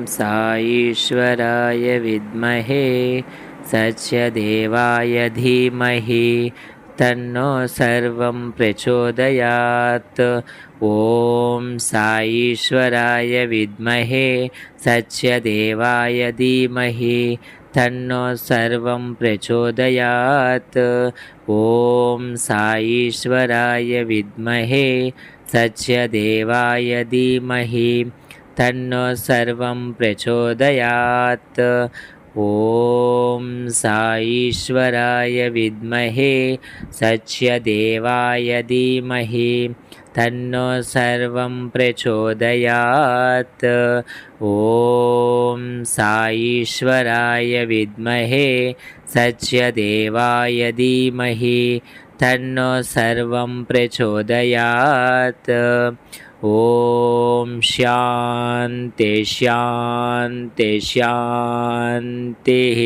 साईश्वराय विद्महे सत्यदेवाय धीमहि तन्नो सर्वं प्रचोदयात्। ॐ साईश्वराय विद्महे सत्यदेवाय धीमहि तन्नो सर्वं प्रचोदयात्। ॐ साईश्वराय विद्महे सत्यदेवाय धीमहि तन्नो सर्वं प्रचोदयात्। ॐ साईश्वराय विद्महे सत्यदेवाय धीमहि तन्नो सर्वं प्रचोदयात्। ॐ साईश्वराय विद्महे सत्यदेवाय धीमहि तन्नो सर्वं प्रचोदयात्। ॐ शान्ति शान्ति शान्तिः।